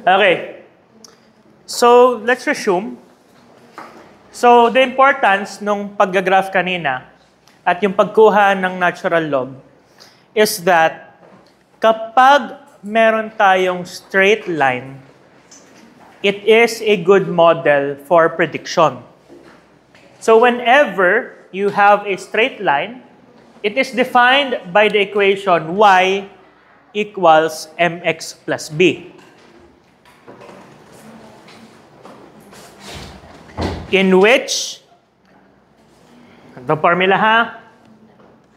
Okay. So, let's resume. So, the importance nung pag-graph kanina at yung pagkuha ng natural log is that kapag meron tayong straight line, it is a good model for prediction. So, whenever you have a straight line, it is defined by the equation y equals mx plus b. In which, the formula ha,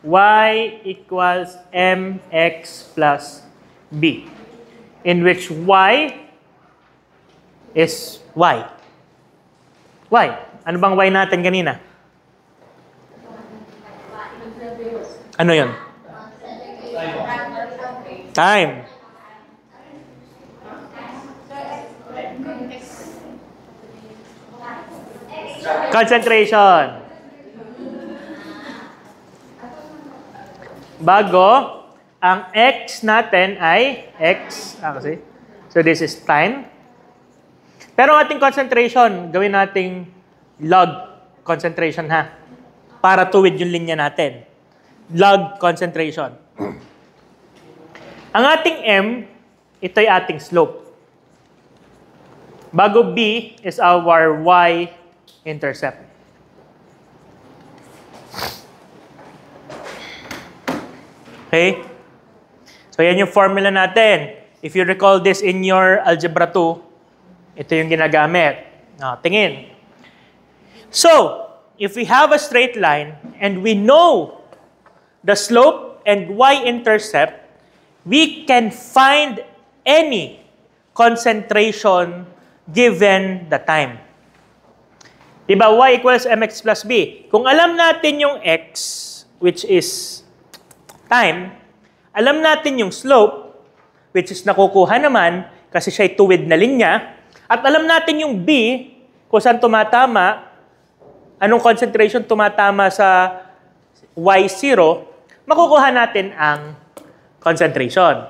y equals mx plus b. In which y is y. Y. Ano bang y natin kanina? Ano yun? Time. Concentration. Bago, ang x natin ay x. Kasi. So this is time. Pero ang ating concentration, gawin nating log concentration ha. Para tuwid yung linya natin. Log concentration. Ang ating m, ito'y ating slope. Bago b is our y-intercept. Okay? So yan yung formula natin. If you recall this in your Algebra 2, ito yung ginagamit. Tingin. So, if we have a straight line and we know the slope and y-intercept, we can find any concentration given the time. Diba? Y equals mx plus b. Kung alam natin yung x, which is time, alam natin yung slope, which is nakukuha naman kasi siya'y tuwid na linya, at alam natin yung b, kung saan tumatama, anong concentration tumatama sa y0, makukuha natin ang concentration.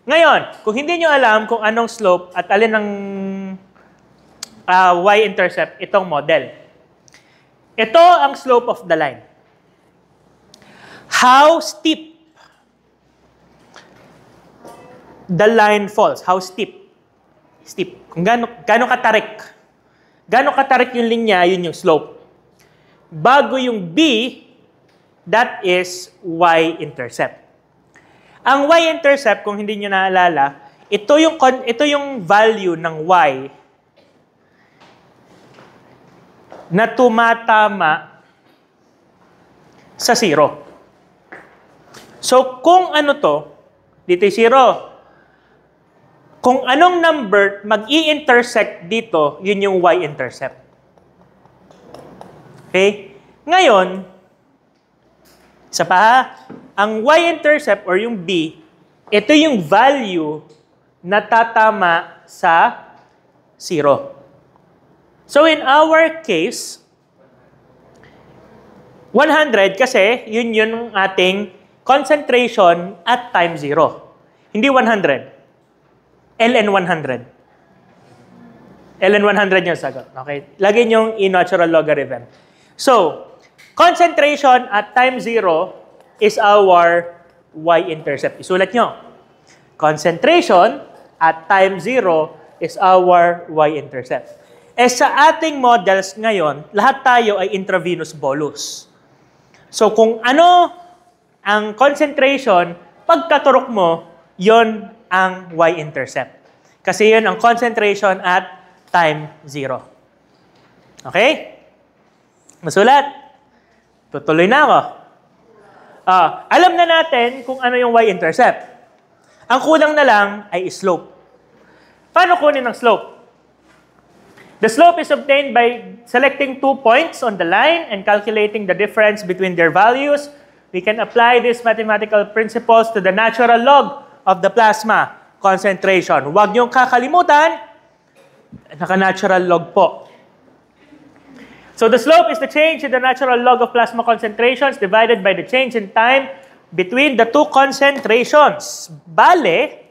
Ngayon, kung hindi nyo alam kung anong slope at alin ang y-intercept, itong model. Ito ang slope of the line. How steep the line falls. How steep? Steep. Kung gaano katarik. Gaano katarik yung linya, yun yung slope. Bago yung b, that is y-intercept. Ang y-intercept, kung hindi nyo naalala, ito yung value ng y na tumatama sa 0. So, kung ano to, dito yung 0. Kung anong number mag-i-intersect dito, yun yung y-intercept. Okay? Ngayon, isa pa ha, ang y-intercept or yung b, ito yung value na tatama sa 0. So in our case, 100 kasi yun yung ating concentration at time 0. Hindi 100. ln 100. ln 100 yung sagot. Okay? Lagyan yung i-natural logarithm. So, concentration at time 0 is our y-intercept. Isulat nyo. Concentration at time 0 is our y-intercept. Eh sa ating models ngayon, lahat tayo ay intravenous bolus. So kung ano ang concentration, pagkaturok mo, yon ang y-intercept. Kasi yon ang concentration at time 0. Okay? Masulat? Tutuloy na ako. Alam na natin kung ano yung y-intercept. Ang kulang na lang ay slope. Paano kunin ang slope? The slope is obtained by selecting 2 points on the line and calculating the difference between their values. We can apply these mathematical principles to the natural log of the plasma concentration. Huwag niyong kakalimutan, naka-natural log po. So the slope is the change in the natural log of plasma concentrations divided by the change in time between the two concentrations. Bale,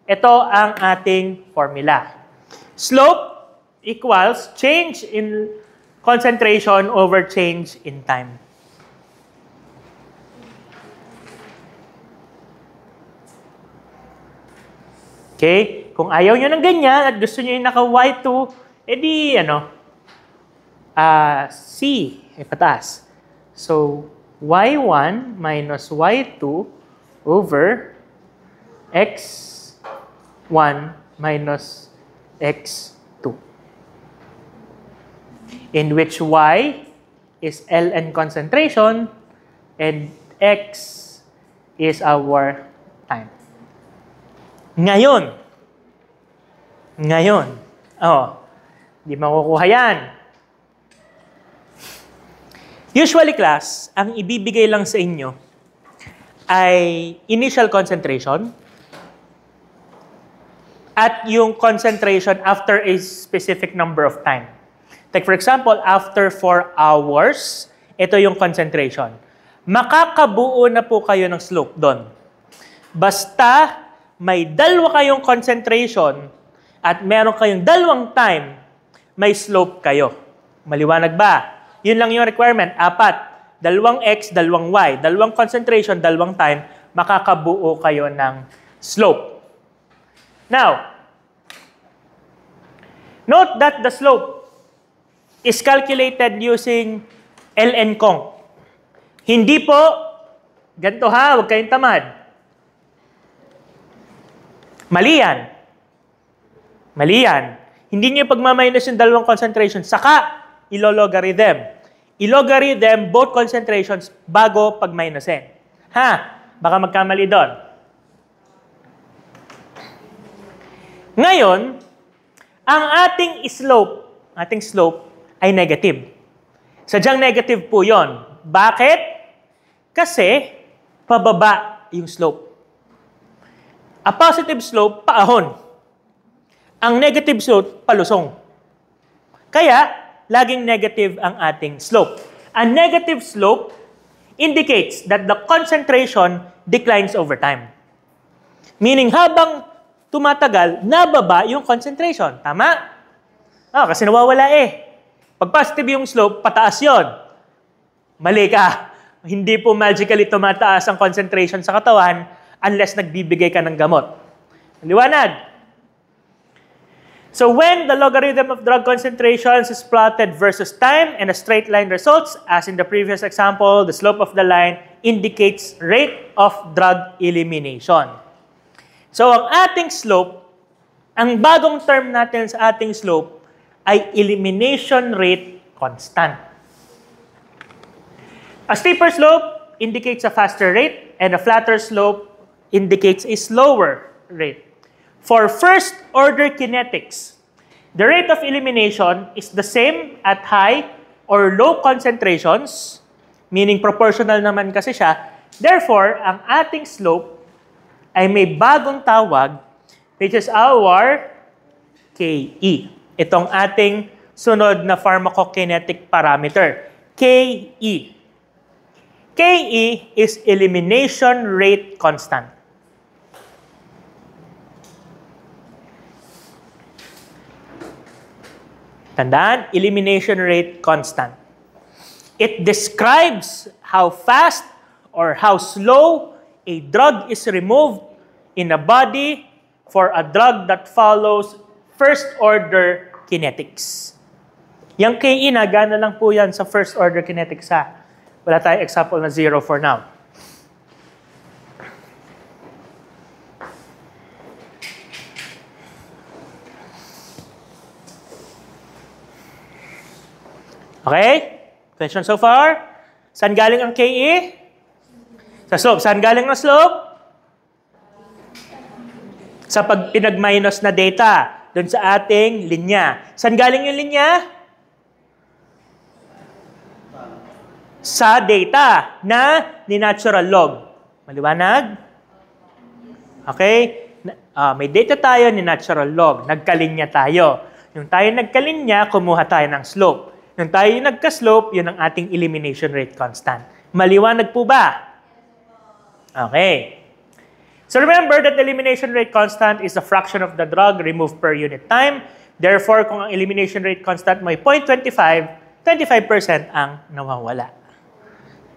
ito ang ating formula. Slope equals change in concentration over change in time. Okay? Kung ayaw nyo ng ganyan at gusto nyo yung naka-Y2, edi C, pataas. So, Y1 minus Y2 over X1 minus X2. In which Y is Ln concentration and X is our time. Ngayon, di makukuha yan. Usually class, ang ibibigay lang sa inyo ay initial concentration at yung concentration after a specific number of time. Like for example, after 4 hours, ito yung concentration. Makakabuo na po kayo ng slope doon. Basta may dalawa kayong concentration at meron kayong dalawang time, may slope kayo. Maliwanag ba? Yun lang yung requirement. 4. Dalawang X, dalawang Y. Dalawang concentration, dalawang time, makakabuo kayo ng slope. Now, note that the slope is calculated using ln conc. Hindi po, ganito ha, huwag kayong tamad. Mali yan. Mali yan. Hindi niyo pagmaminus yung dalawang concentration, saka ilo-logarithm. I-logarithm both concentrations bago pag-minusin. Ha? Baka magkamali doon. Ngayon, ang ating slope ay negative. Sadyang negative po yon. Bakit? Kasi pababa yung slope. A positive slope, paahon. Ang negative slope, palusong. Kaya, laging negative ang ating slope. A negative slope indicates that the concentration declines over time. Meaning, habang tumatagal, nababa yung concentration. Tama? Kasi nawawala eh. Pag positive yung slope, pataas yon. Mali ka. Hindi po magically tumataas ang concentration sa katawan unless nagbibigay ka ng gamot. Liwanag. So when the logarithm of drug concentrations is plotted versus time and a straight line results, as in the previous example, the slope of the line indicates rate of drug elimination. So ang ating slope, ang bagong term natin sa ating slope ay elimination rate constant. A steeper slope indicates a faster rate and a flatter slope indicates a slower rate. For first-order kinetics, the rate of elimination is the same at high or low concentrations, meaning proportional naman kasi siya. Therefore, ang ating slope ay may bagong tawag, which is our KE. Itong ating sunod na pharmacokinetic parameter, KE. KE is elimination rate constant. Tandaan, elimination rate constant. It describes how fast or how slow a drug is removed in a body for a drug that follows first-order kinetics. Yung KE na, gana lang po yan sa first-order kinetics ha. Wala tayong example na 0 for now. Okay? Question so far? Saan galing ang KE? Sa slope. Saan galing ang slope? Sa pag pinag-minus na data doon sa ating linya. Saan galing yung linya? Sa data na ni natural log. Maliwanag? Okay? May data tayo ni natural log. Nagkalinya tayo. Yung tayo nagkalinya, kumuha tayo ng slope. Nung tayo yung nagka-slope, yun ang ating elimination rate constant. Maliwanag po ba? Okay. So remember that the elimination rate constant is the fraction of the drug removed per unit time. Therefore, kung ang elimination rate constant mo ay 0.25, 25% ang nawawala.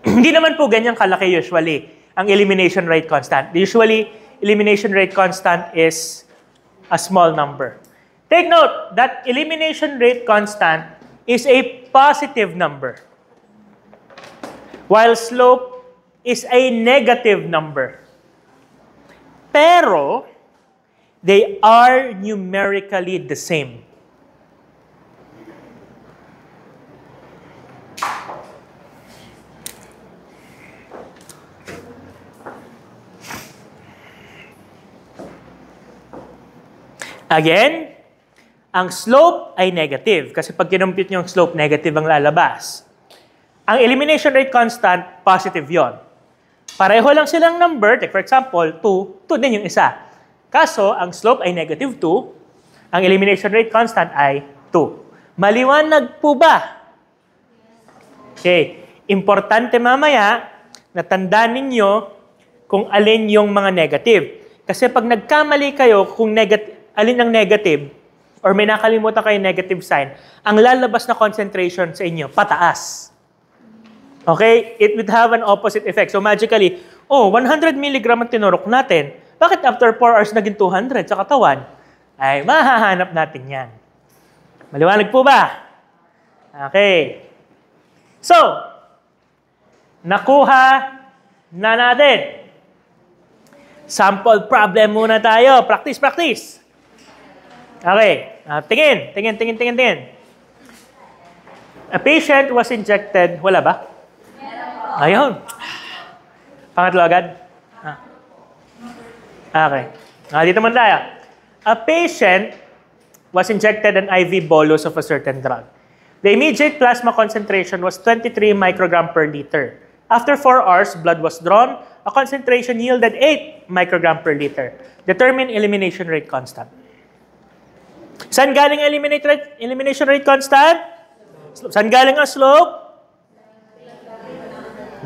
Hindi naman po ganyang kalaki usually ang elimination rate constant. Usually, elimination rate constant is a small number. Take note that elimination rate constant is a positive number, while slope is a negative number. Pero, they are numerically the same. Again, ang slope ay negative kasi pag kinumpute nyo yung slope, negative ang lalabas. Ang elimination rate constant, positive yon. Pareho lang silang number, like for example, 2 din yung isa. Kaso, ang slope ay negative 2, ang elimination rate constant ay 2. Maliwanag po ba? Okay. Importante mamaya na tandaan ninyo kung alin yung mga negative. Kasi pag nagkamali kayo kung alin ang negative, or may nakalimutan kayo negative sign, ang lalabas na concentration sa inyo, pataas. Okay? It would have an opposite effect. So magically, 100 mg ang tinurok natin. Bakit after 4 hours naging 200 sa katawan? Ay, mahahanap natin yan. Maliwanag po ba? Okay. So, nakuha na natin. Sample problem muna tayo. Practice, practice. Okay. Tingin. A patient was injected. Wala ba? Ayun. Pangatlo agad. Okay. Dito muna tayo. A patient was injected an IV bolus of a certain drug. The immediate plasma concentration was 23 microgram per liter. After 4 hours, blood was drawn. A concentration yielded 8 microgram per liter. Determine elimination rate constant. Saan galing ang elimination rate constant? Saan galing ang slope?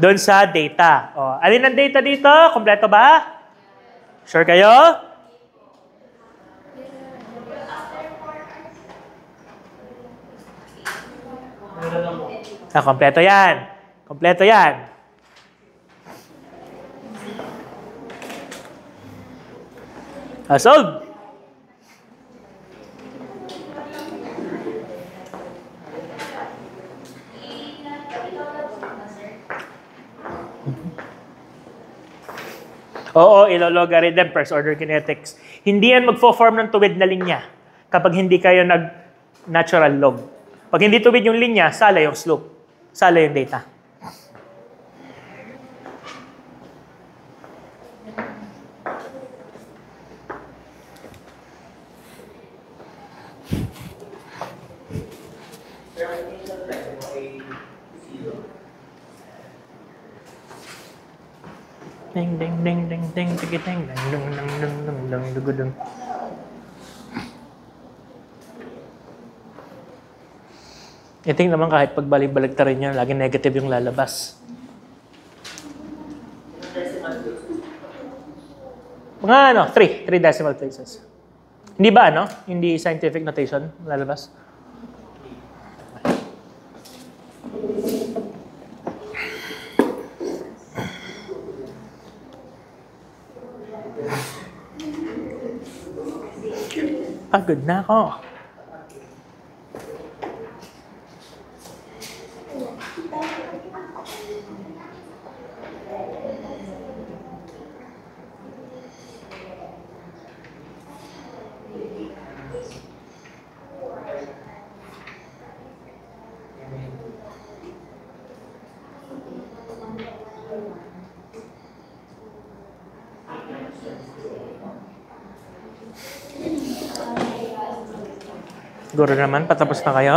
Doon sa data. Alin ang data dito? Kompleto ba? Sure kayo? Kompleto yan. Kompleto yan. Solve. Oo, ilo-logarithm, first order kinetics. Hindi yan magfo-form ng tuwid na linya kapag hindi kayo nag-natural log. Pag hindi tuwid yung linya, sala yung slope. Sala yung data. Ding ding ding ding ding ding ding ding ding ding ding. I think naman kahit pagbalik-balik ta rin niya, lagi negative yung lalabas. Mga 3 decimal places. Hindi ba Hindi scientific notation lalabas? Pagod na ako. Siguro naman, patapos na kayo.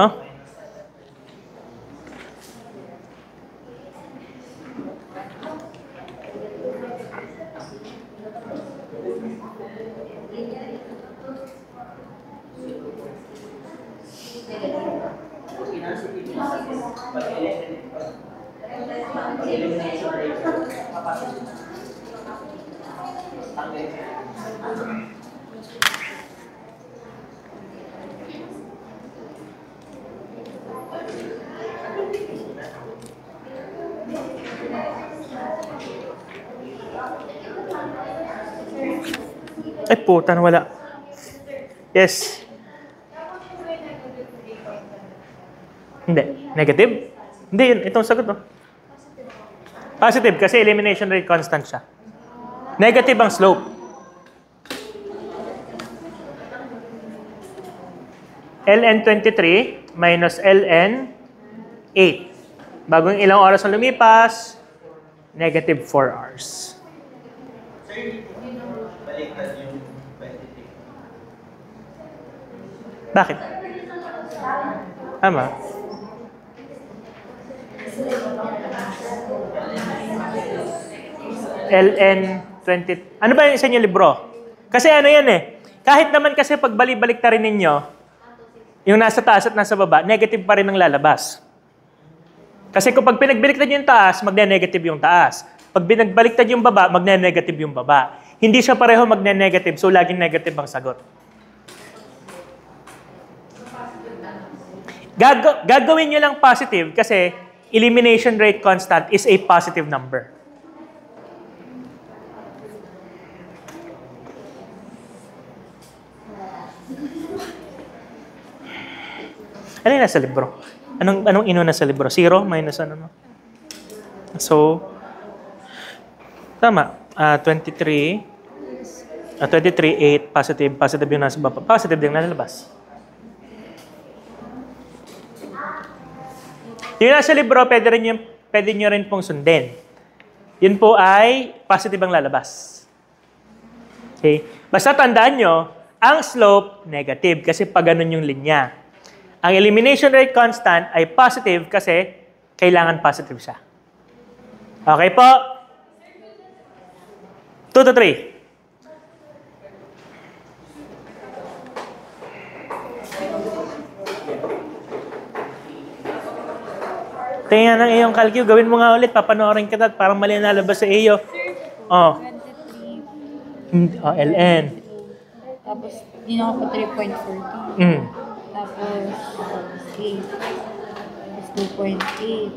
Ay, puta, wala. Yes. Hindi. Negative? Hindi yun. Itong sagot, oh. Positive kasi elimination rate constant siya. Negative ang slope. ln 23 minus ln 8. Bagong ilang oras ang lumipas, negative 4 hours. Baliktad yung 23. Bakit? Tama. ln 20. Ano ba yung sa inyo libro? Kasi ano yan eh. Kahit naman kasi pag balik ta rin ninyo, yung nasa taas at nasa baba, negative pa rin ang lalabas. Kasi kung pag pinagbaliktad yung taas, magne-negative yung taas. Pag pinagbaliktad yung baba, magne-negative yung baba. Hindi siya pareho magne-negative, so laging negative ang sagot. Gagawin nyo lang positive kasi elimination rate constant is a positive number. Ano yung nasa libro? Anong inuna sa libro? 0 minus ano? So, tama. 23, 8, positive yung nasa baba. Positive din nalalabas. Yung nasa libro, pwede nyo rin pong sundin. Yun po ay positive ang lalabas. Okay? Basta tandaan nyo, ang slope, negative, kasi pag ganun yung linya. Ang elimination rate constant ay positive kasi kailangan positive siya. Okay po? 2 to 3. Tingnan ang iyong calcul. Gawin mo nga ulit. Papanoorin kita. Parang mali na nalabas sa iyo. Oh. 23. Oh, LN. Tapos, ginawa ko 3.40. Tapos 8. Tapos 2.8.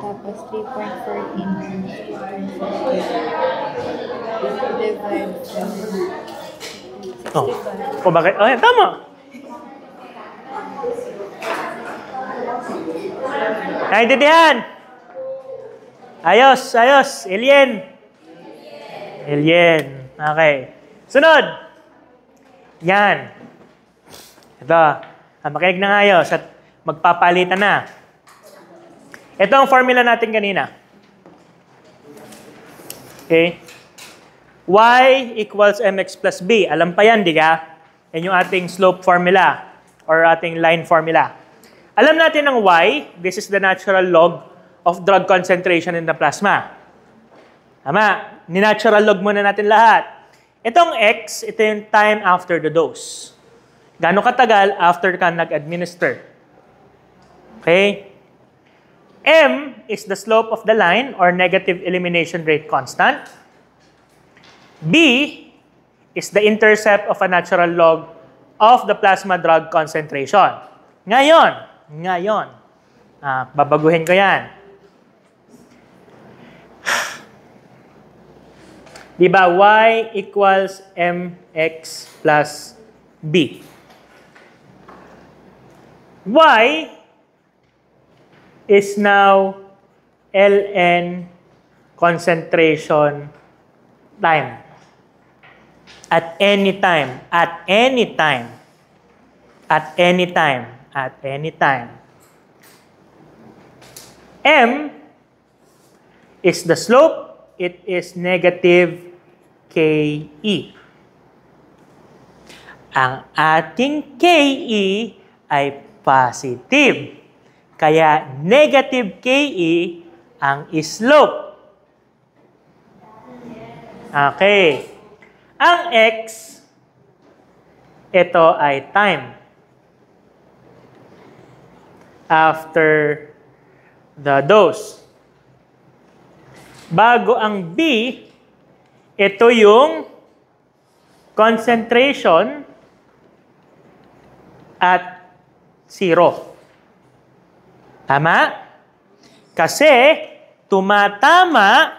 Tapos 3.14. Divide. Oh. O bakit? Oh, tama. Naintindihan? Ayos. Alien. Okay. Sunod. Yan. Ito. Makinig na ayos at magpapalitan na. Ito ang formula natin kanina. Okay? Y equals mx plus b. Alam pa yan, di ka? Yan yung ating slope formula or ating line formula. Alam natin ang y, this is the natural log of drug concentration in the plasma. Tama. Ni-natural log muna natin lahat. Itong x, ito yung time after the dose. Gaano katagal after ka nag-administer. Okay? M is the slope of the line or negative elimination rate constant. B is the intercept of a natural log of the plasma drug concentration. Ngayon, babaguhin ko yan. Diba, y equals mx plus b. Y is now ln concentration time. At any time. M is the slope. It is negative KE. Ang ating KE ay positive. Kaya negative KE ang slope. Okay. Ang X, ito ay time. After the dose. Bago ang B, ito yung concentration at 0. Tama? Kasi tumatama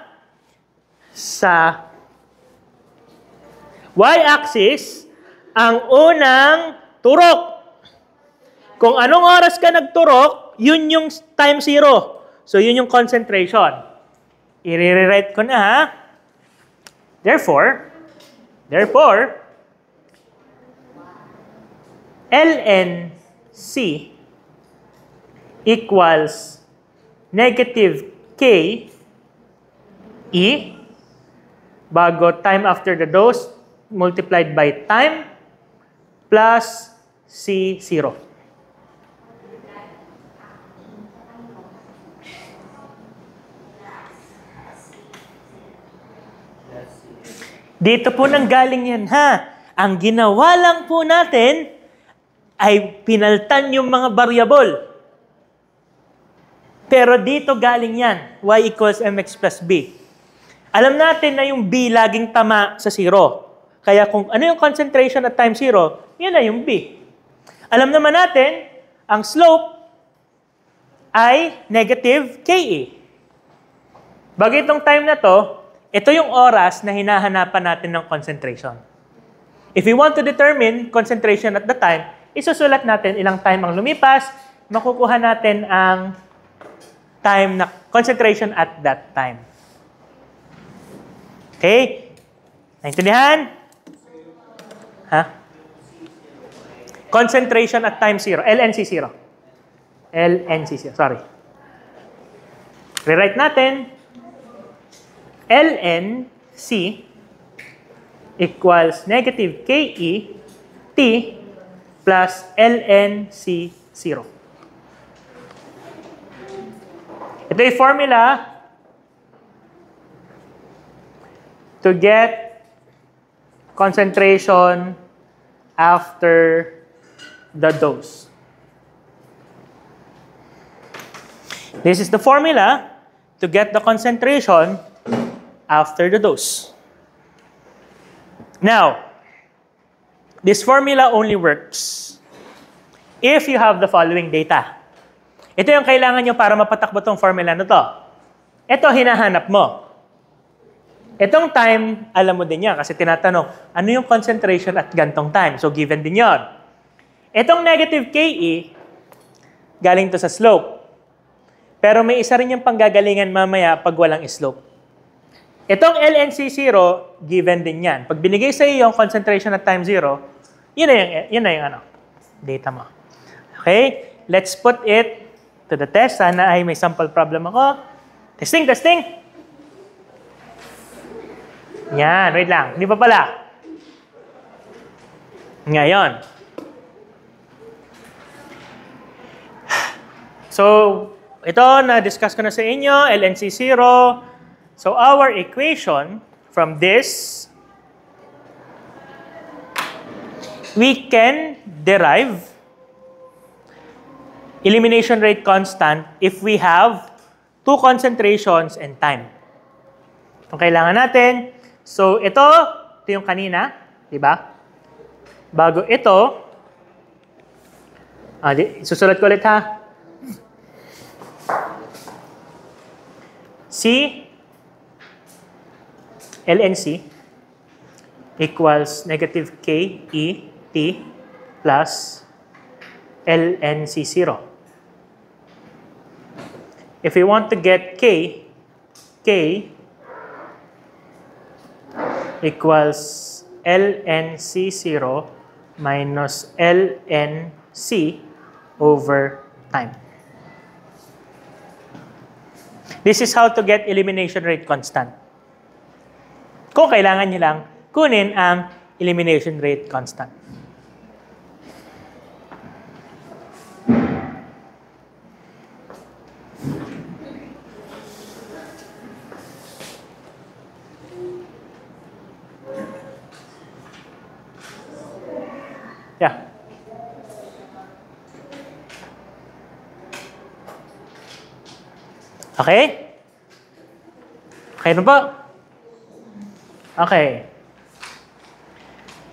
sa y-axis ang unang turok. Kung anong oras ka nagturok, yun yung time 0. So, yun yung concentration. I-rewrite ko na, ha? Therefore, lnc equals negative k e bago time after the dose multiplied by time plus C0. Dito po nang galing yan, ha? Ang ginawa lang po natin ay pinaltan yung mga variable. Pero dito galing yan, y equals mx plus b. Alam natin na yung b laging tama sa 0. Kaya kung ano yung concentration at time 0, yan na yung b. Alam naman natin, ang slope ay negative ke. Bagay itong time na to, ito yung oras na hinahanapan natin ng concentration. If we want to determine concentration at the time, isusulat natin ilang time ang lumipas, makukuha natin ang time na concentration at that time. Okay? Naintindihan? Ha? Concentration at time 0. LNC 0. LNC 0. Sorry. Rewrite natin. LNC equals negative KE T plus LNC 0. Ito yung formula to get concentration after the dose. This is the formula to get the concentration after the dose. Now, this formula only works if you have the following data. Ito yung kailangan nyo para mapatakbo tong formula na to. Ito hinahanap mo. Itong time, alam mo din yan kasi tinatanong, ano yung concentration at gantong time? So, given din yon. Itong negative KE, galing to sa slope. Pero may isa rin yung panggagalingan mamaya pag walang slope. Itong LNC0, given din yan. Pag binigay sa iyo yung concentration at time 0, yun na yung ano, data mo. Okay? Let's put it to the test. Sana ay may sample problem ako. Testing. Yan, wait lang. Hindi pa pala. Ngayon. So, ito, na-discuss ko na sa inyo, LNC0. So, our equation from this, we can derive elimination rate constant if we have two concentrations and time. Itong kailangan natin. So, ito yung kanina, di ba? Bago ito, susulat ko ulit ha. C, LNC equals negative K, E, T plus LNC0. If we want to get K equals LNC0 minus LNC over time. This is how to get elimination rate constant. Kung kailangan nyo lang, kunin ang elimination rate constant. Yeah. Okay? Okay na ba? Okay.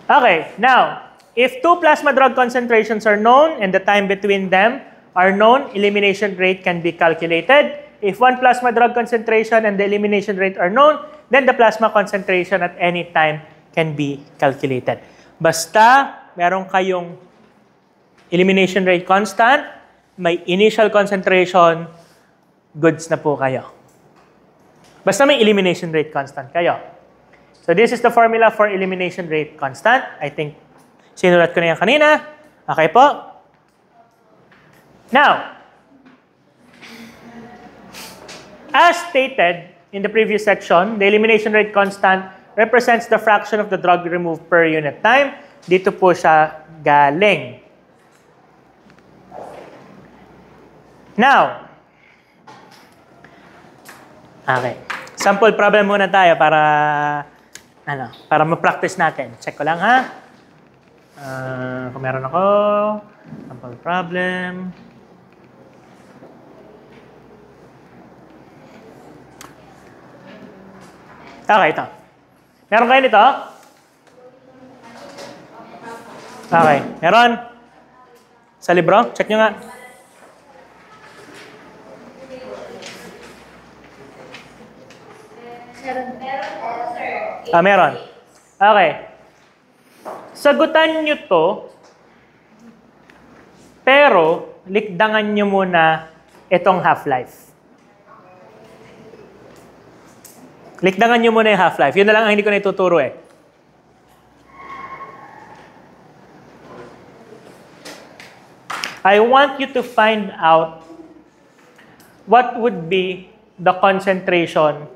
Okay, now, if two plasma drug concentrations are known and the time between them are known, elimination rate can be calculated. If one plasma drug concentration and the elimination rate are known, then the plasma concentration at any time can be calculated. Basta meron kayong elimination rate constant, may initial concentration, goods na po kayo. Basta may elimination rate constant kayo. So this is the formula for elimination rate constant. I think sinulat ko na yan kanina. Okay po. Now, as stated in the previous section, the elimination rate constant represents the fraction of the drug removed per unit time. Dito po siya galing. Now, okay. Sample problem muna tayo para ma-practice natin. Check ko lang ha. Kung meron ako, sample problem. Okay, ito. Meron kayo nito? Okay, meron? Sa libro? Check nyo nga. Meron. Okay. Sagutan nyo to, pero likdangan nyo muna itong half-life. Likdangan nyo muna yung half-life. Yun na lang ang hindi ko na ituturo eh. I want you to find out what would be the concentration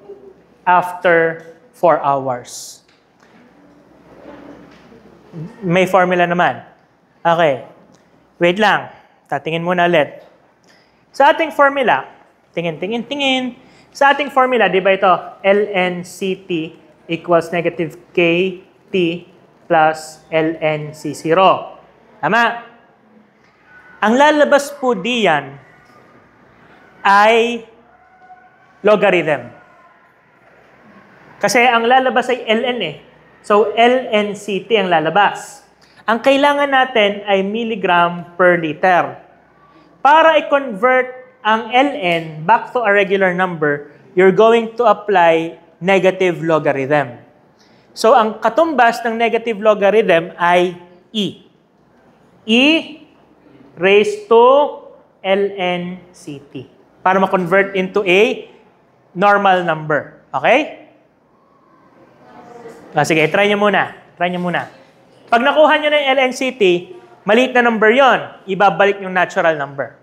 after 4 hours. May formula naman. Okay. Wait lang. Tatingin muna ulit. Sa ating formula, tingin. Sa ating formula, di ba ito? ln(CT) equals negative KT plus ln(C0). Tama? Ang lalabas po diyan ay logarithm. Kasi ang lalabas ay ln eh. So, ln(CT) ang lalabas. Ang kailangan natin ay milligram per liter. Para i-convert ang ln back to a regular number, you're going to apply negative logarithm. So, ang katumbas ng negative logarithm ay e. E raised to ln(CT) para ma-convert into a normal number. Okay? Sige, try nyo muna. Pag nakuha nyo na yung ln(CT), maliit na number yon, ibabalik yung natural number.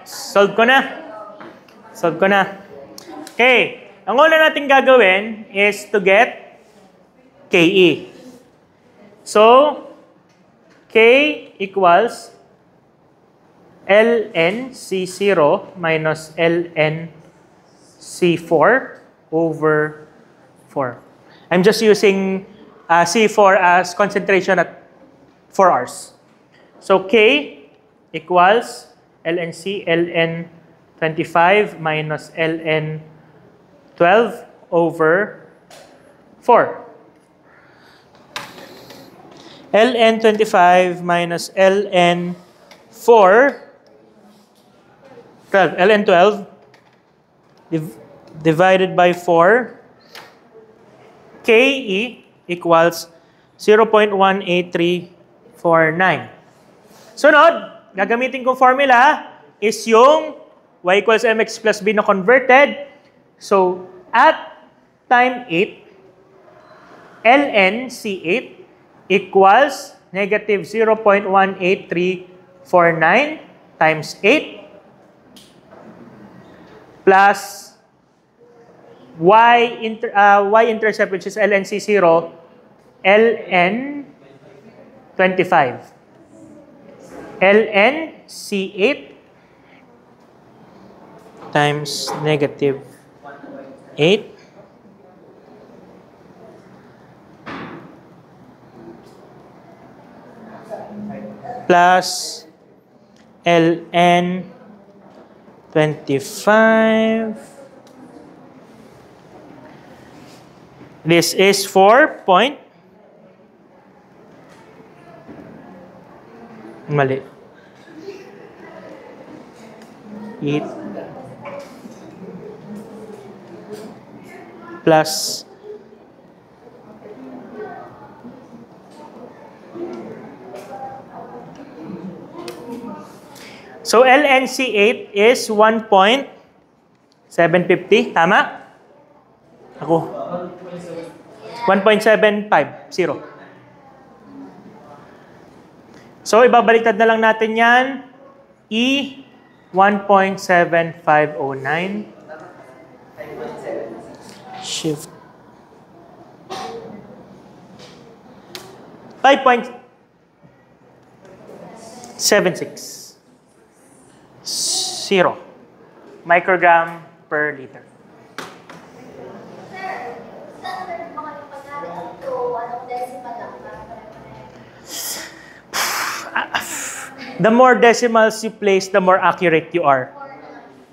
Solve ko na. Solve ko na. Okay. Ang una natin gagawin is to get KE. So, K equals ln C0 minus ln C4 over 4. I'm just using C4 as concentration at 4 hours. So, K equals ln C ln 25 minus ln 12 over 4. ln 25 minus ln 4, 12, ln 12 divided by 4, KE equals 0.18349. Sunod, gagamitin kong formula is yung y equals mx plus b na converted. So, at time 8, ln C8 equals negative 0.18349 times 8 plus y-intercept, which is ln C0, ln 25. ln C8 times negative 8 plus ln 25. This is 4 point. Mali. 8 plus so LNC8 is 1.750. Tama? Ako. 1.750. So, ibabaliktad na lang natin yan. E, 1.7509. Shift. 5.76. 0 microgram per liter. The more decimals you place, the more accurate you are.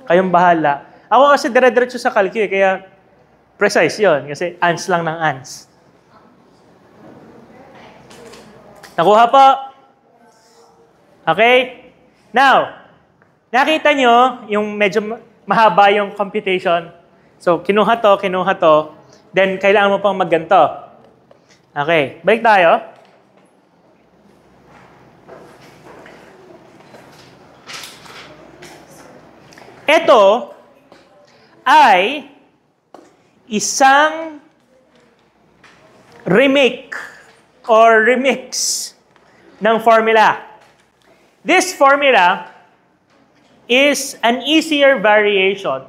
Kayong bahala. Ako kasi dire-diretso sa calcu, kaya precise yon kasi ans lang ng ans. Nakuha po? Okay? Now, nakita nyo yung medyo mahaba yung computation. So, kinuha to, then kailangan mo pang magganto. Okay, balik tayo. Ito ay isang remake or remix ng formula. This formula is an easier variation.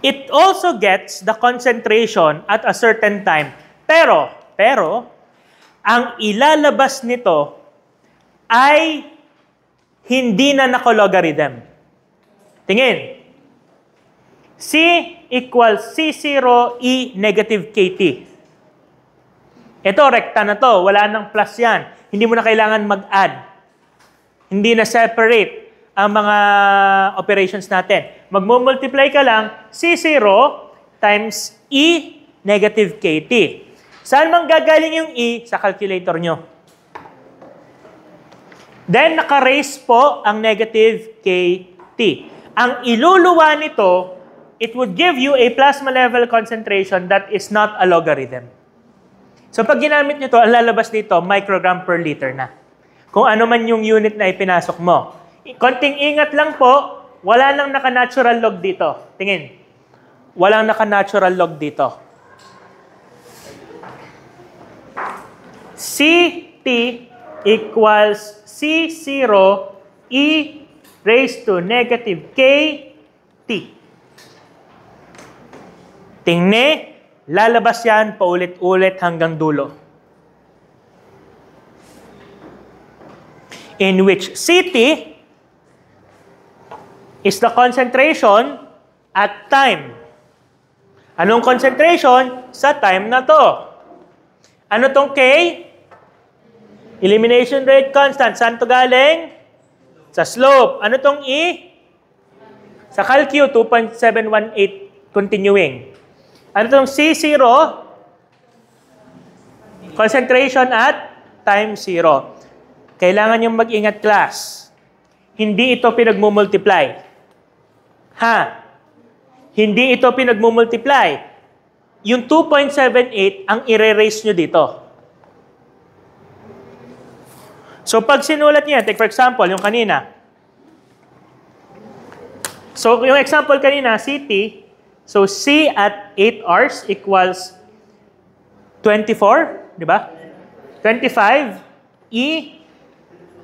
It also gets the concentration at a certain time. Pero, ang ilalabas nito ay hindi na naka-logarithm. Tingin. C equals C0 E negative KT. Ito, rekta na to. Wala nang plus yan. Hindi mo na kailangan mag-add. Hindi na separate ang mga operations natin. Magmo-multiply ka lang C0 times E negative KT. Saan mang gagaling yung E? Sa calculator nyo. Then, naka-raise po ang negative KT. Ang iluluwa nito, it would give you a plasma level concentration that is not a logarithm. So, pag ginamit nyo to, ang lalabas dito, microgram per liter na. Kung ano man yung unit na ipinasok mo. Konting ingat lang po, wala nang naka-natural log dito. Tingin. Walang naka-natural log dito. CT equals C0 e raised to negative k t. Tingnan, lalabas yan paulit-ulit hanggang dulo. In which Ct is the concentration at time. Anong concentration? Sa time na to. Ano tong K? Elimination rate constant. Saan to galing? Sa slope. Ano tong E? Sa calcu, 2.718 continuing. Ano tong C0? Concentration at time 0. Kailangan yung mag-ingat, class. Hindi ito pinagmumultiply. Ha? Hindi ito pinagmumultiply. Yung 2.78 ang i-raise nyo dito. So pag sinulat niya, take for example, yung kanina. So yung example kanina, CT, so C at 8 hours equals 24, di ba? 25, E,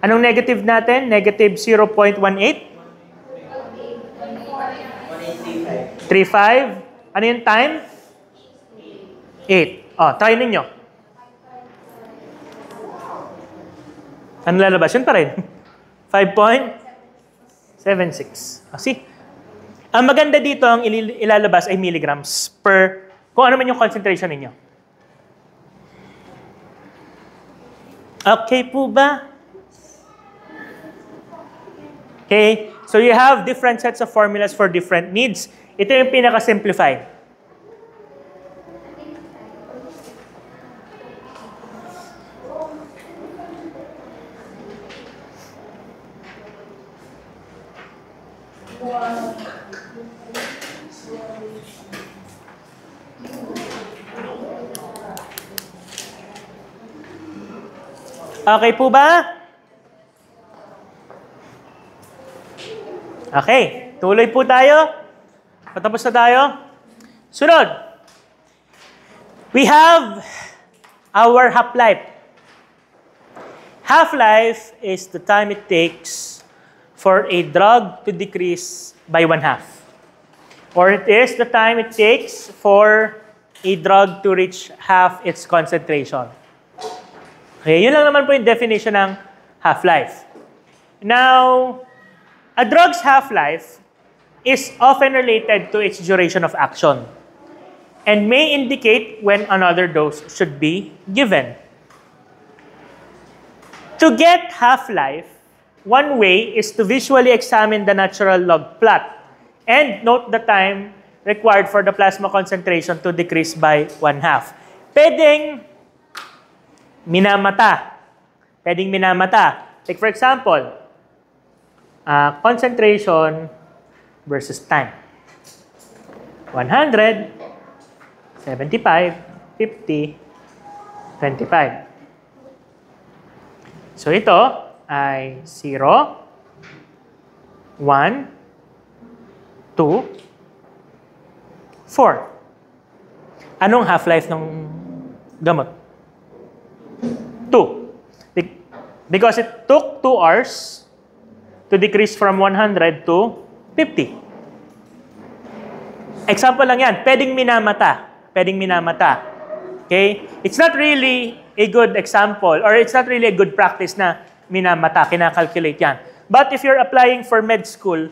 anong negative natin? Negative 0.18? 35. Ano yung time? 8. Oh, try ninyo. Ano lalabas? Yun pa rin. 5.76. See? Ang maganda dito, ang ilalabas ay milligrams per, kung ano man yung concentration ninyo. Okay po ba? Okay? So you have different sets of formulas for different needs. Ito yung pinaka-simplified. Okay po ba? Okay, tuloy po tayo. Patapos na tayo. Sunod. We have our half-life. Half-life is the time it takes for a drug to decrease by 1/2. Or it is the time it takes for a drug to reach half its concentration. Okay, yun lang naman po yung definition ng half-life. Now, a drug's half-life is often related to its duration of action and may indicate when another dose should be given. To get half-life, one way is to visually examine the natural log plot and note the time required for the plasma concentration to decrease by 1/2. Pwedeng minamata. Pwedeng minamata. Take for example, concentration versus time. 100, 75, 50, 25. So ito ay 0, 1, 2, 4. Anong half-life ng gamot? 2. Because it took 2 hours to decrease from 100 to 50. Example lang yan. Pwedeng minamata. Pwedeng minamata. Okay? It's not really a good example or it's not really a good practice na minamata. Kinakalculate yan. But if you're applying for med school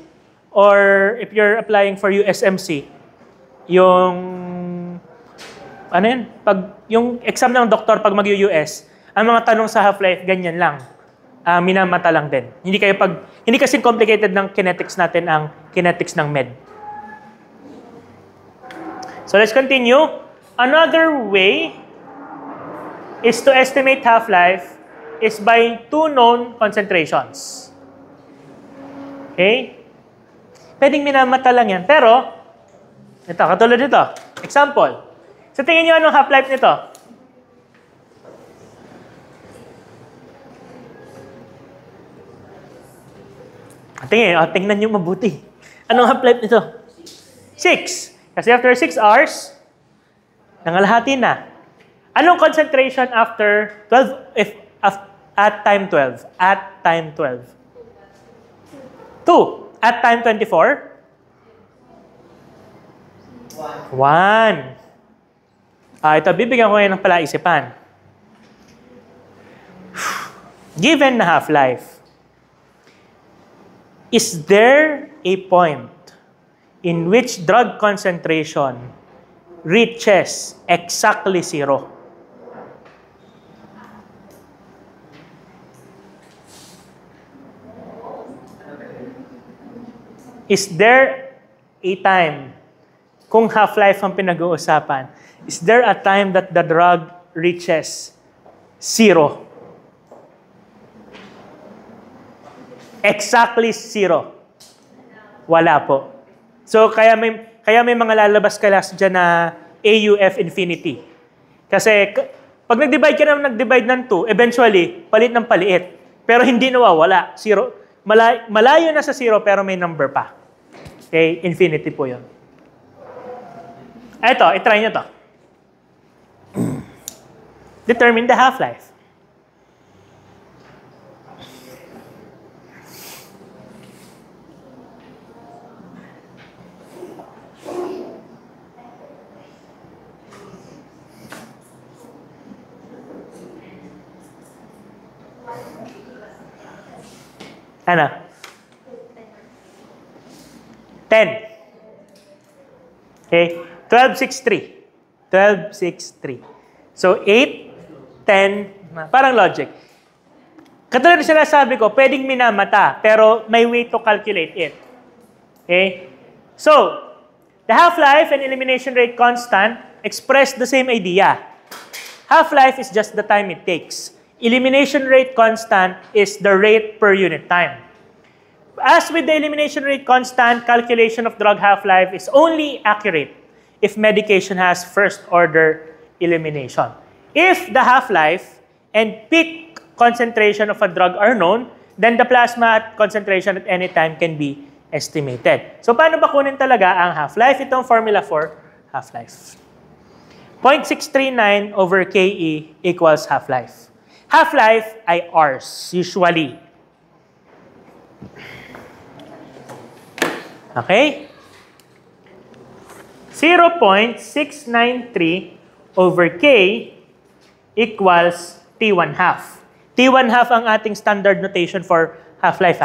or if you're applying for USMC, yung ano yun? Yung exam ng doktor pag mag-US, ang mga tanong sa half-life, ganyan lang. Minamata lang din. Hindi kasi complicated ng kinetics natin ang kinetics ng med. So let's continue. Another way is to estimate half-life is by 2 known concentrations. Okay? Pwedeng minamata lang yan. Pero, ito, katulad nito. Example. So tingin nyo anong half-life nito? Tingnan nyo mabuti. Anong half-life nito? 6. Kasi after 6 hours, nangalahati na. Anong concentration after at time 12. At time 12. 2. At time 24. 1. Ito, bibigyan ko ngayon ng palaisipan. Given na half-life, is there a point in which drug concentration reaches exactly 0? Is there a time, kung half-life ang pinag-uusapan, is there a time that the drug reaches 0? Exactly 0. Wala po. So, kaya may mga lalabas kalas dyan na AUF infinity. Kasi, pag nag-divide ka na nag-divide ng 2, eventually, palit ng paliit. Pero hindi nawawala. 0. Malayo na sa 0, pero may number pa. Okay? Infinity po yun. Ito, itry nyo to. Determine the half-life. Ano? 10. Okay? 12, 6, 3. 12, 6, 3. So, 8, 10, parang logic. Katulad na sinasabi ko, pwedeng minamata, pero may way to calculate it. Okay? So, the half-life and elimination rate constant express the same idea. Half-life is just the time it takes. Elimination rate constant is the rate per unit time. As with the elimination rate constant, calculation of drug half-life is only accurate if medication has first-order elimination. If the half-life and peak concentration of a drug are known, then the plasma concentration at any time can be estimated. So, paano ba kunin talaga ang half-life? Itong formula for half-life. 0.639 over Ke equals half-life. Half-life ay hours, usually. Okay? 0.693 over K equals T1 half. T1 half ang ating standard notation for half-life.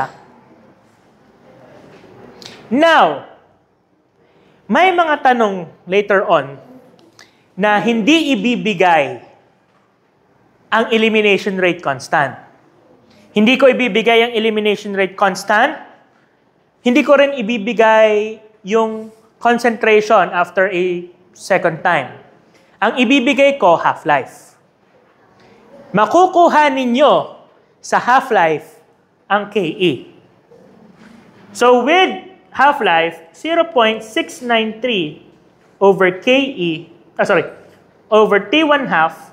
Now, may mga tanong later on na hindi ibibigay ang elimination rate constant. Hindi ko ibibigay ang elimination rate constant. Hindi ko rin ibibigay yung concentration after a second time. Ang ibibigay ko, half-life. Makukuha ninyo sa half-life ang Ke. So with half-life, 0.693 over Ke, over T1 half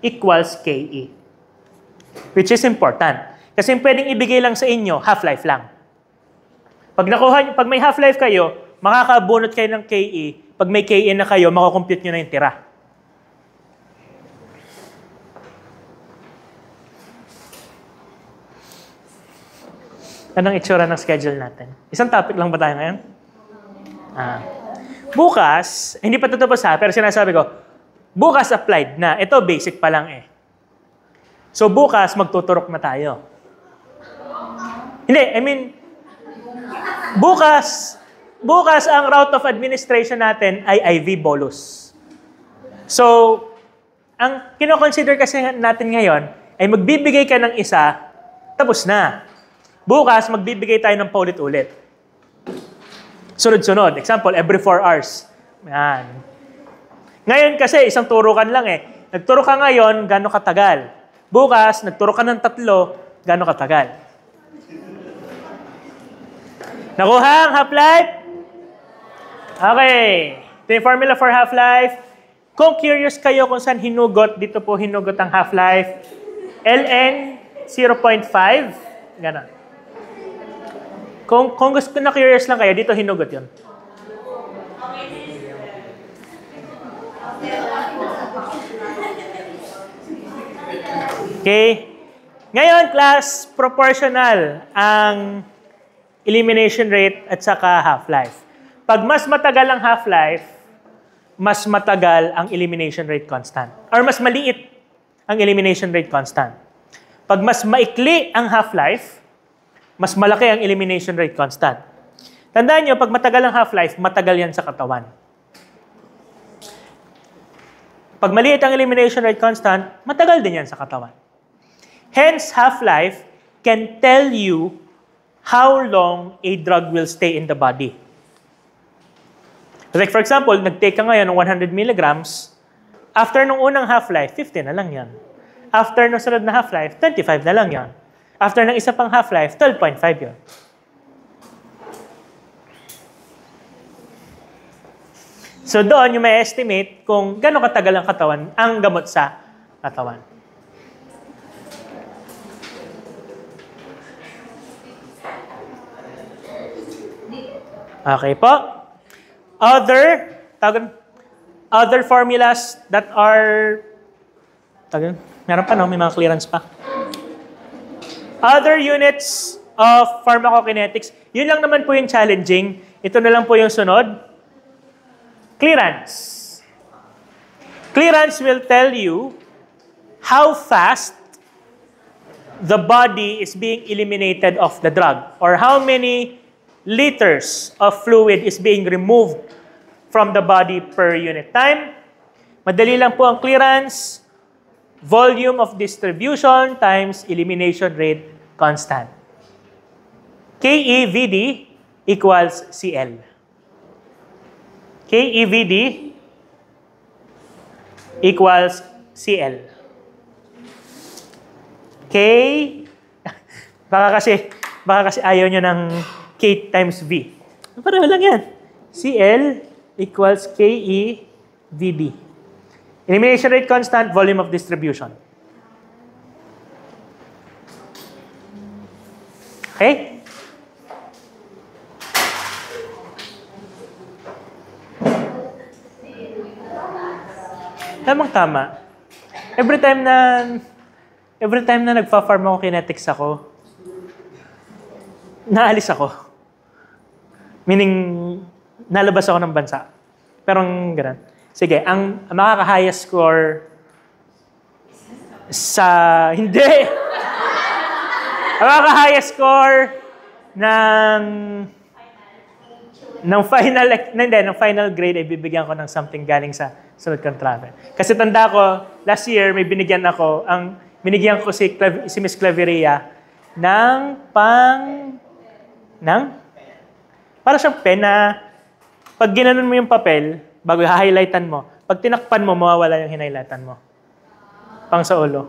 equals Ke. Which is important. Kasi pwedeng ibigay lang sa inyo, half-life lang. Pag may half-life kayo, makakabunot kayo ng Ke. Pag may Ke na kayo, makakompute nyo na yung tira. Anong itsura ng schedule natin? Isang topic lang ba tayo ngayon? Bukas, hindi pa tutupos pero sinasabi ko, bukas applied na. Ito, basic pa lang eh. So bukas, magtuturok na tayo. Bukas ang route of administration natin ay IV bolus. So, ang kino-consider kasi natin ngayon ay magbibigay ka ng isa, tapos na. Bukas, magbibigay tayo ng paulit-ulit. Sunod-sunod. Example, every 4 hours. Yan. Ngayon kasi, isang turukan lang eh. Nagturo ka ngayon, gano'ng katagal? Bukas, nagturo ka ng 3, gano'ng katagal? Nakuha ang half-life? Okay. Ito yung formula for half-life. Kung curious kayo kung saan hinugot, dito po hinugot ang half-life. Ln 0.5. Ganon. Kung gusto na curious lang kayo, dito hinugot yun. Okay? Ngayon, class, proportional ang elimination rate at saka half-life. Pag mas matagal ang half-life, mas matagal ang elimination rate constant. Or mas maliit ang elimination rate constant. Pag mas maikli ang half-life, mas malaki ang elimination rate constant. Tandaan nyo, pag matagal ang half-life, matagal yan sa katawan. Pag maliit ang elimination rate constant, matagal din yan sa katawan. Hence, half-life can tell you how long a drug will stay in the body. Like for example, nag-take ka ngayon ng 100 milligrams, after nung unang half-life, 50 na lang yan. After nung sunod na half-life, 25 na lang yan. After ng isa pang half-life, 12.5 yun. So doon, yung may estimate kung gano'ng katagal ang katawan, ang gamot sa katawan. Okay po. Other formulas that are, meron pa no? May mga clearance pa. Other units of pharmacokinetics. Yun lang naman po yung challenging. Ito na lang po yung sunod. Clearance. Clearance will tell you how fast the body is being eliminated of the drug or how many liters of fluid is being removed from the body per unit time. Madali lang po ang clearance. Volume of distribution times elimination rate constant. KEVD equals CL. KEVD equals CL. K, baka kasi ayaw nyo ng K times V. Pareho lang yan. CL equals KEVD. Elimination rate constant, volume of distribution. Okay? Tamang-tama. Every time na nagpa-pharmacokinetics ako, naalis ako. Meaning, nalabas ako ng bansa. Pero ganun. Sige, ang makaka-highest score sa... Hindi! Ang makaka-highest score ng final grade ay bibigyan ko ng something galing sa sunod kong travel. Kasi tanda ko, last year may binigyan ko si Miss Claveria para siyang pen na pag ginanon mo yung papel, bago ha-highlightan mo, pag tinakpan mo, mawawala yung hinighlightan mo. Pang sa ulo.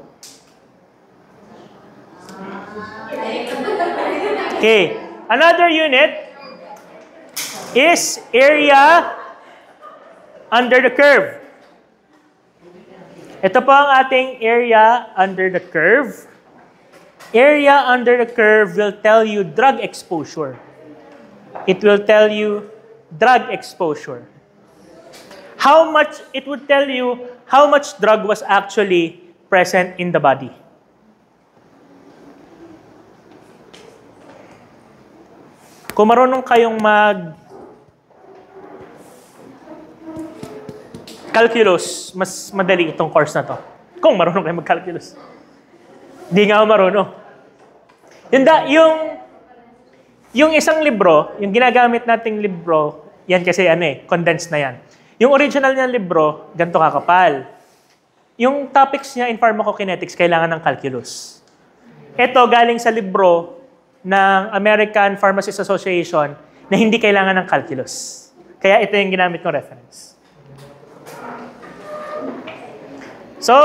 Okay. Another unit is area under the curve. Ito po ang ating area under the curve. Area under the curve will tell you drug exposure. It will tell you drug exposure. It would tell you how much drug was actually present in the body. Kung marunong kayong calculus, mas madali itong course na to. Kung marunong kayong mag-calculus. Di nga ako marunong. Yung isang libro, yung ginagamit nating libro, yan kasi condensed na yan. Yung original niya libro, ganito kakapal. Yung topics niya in pharmacokinetics, kailangan ng calculus. Ito galing sa libro ng American Pharmacists Association na hindi kailangan ng calculus. Kaya ito yung ginamit kong reference. So,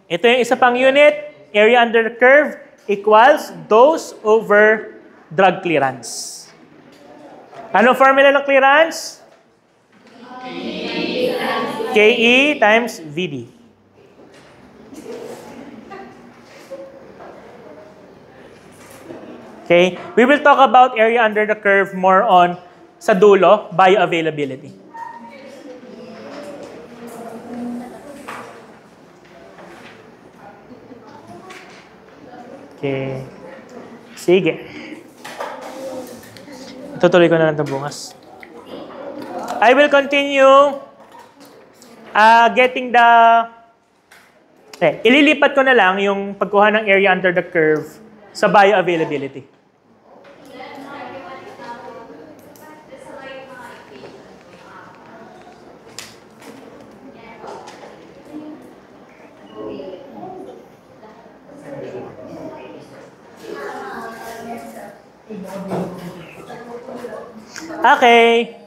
ito yung isa pang unit. Area under the curve equals dose over drug clearance. Anong formula ng clearance? KE times VD. Okay? We will talk about area under the curve more on sa dulo, bioavailability. Okay. Sige. Tutuloy ko na lang ito bukas. I will continue getting the... ililipat ko na lang yung pagkuha ng area under the curve sa bioavailability. Okay.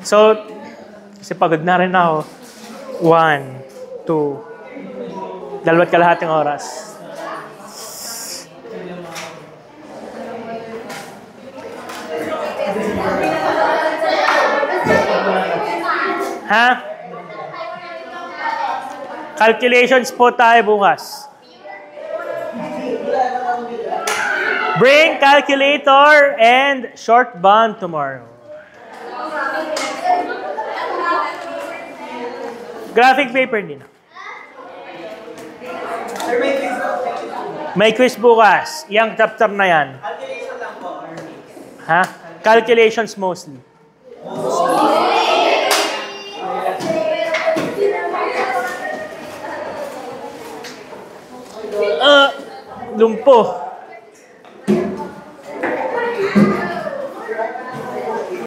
So, kasi pagod na rin ako. 1, 2, 2.5 oras. Ha? Calculations po tayo bukas. Bring calculator and short bond tomorrow. Graphic paper din. May quiz bukas. Yang chapter na yan. Calculation lang po. Ha? Calculations mostly. Lumpo.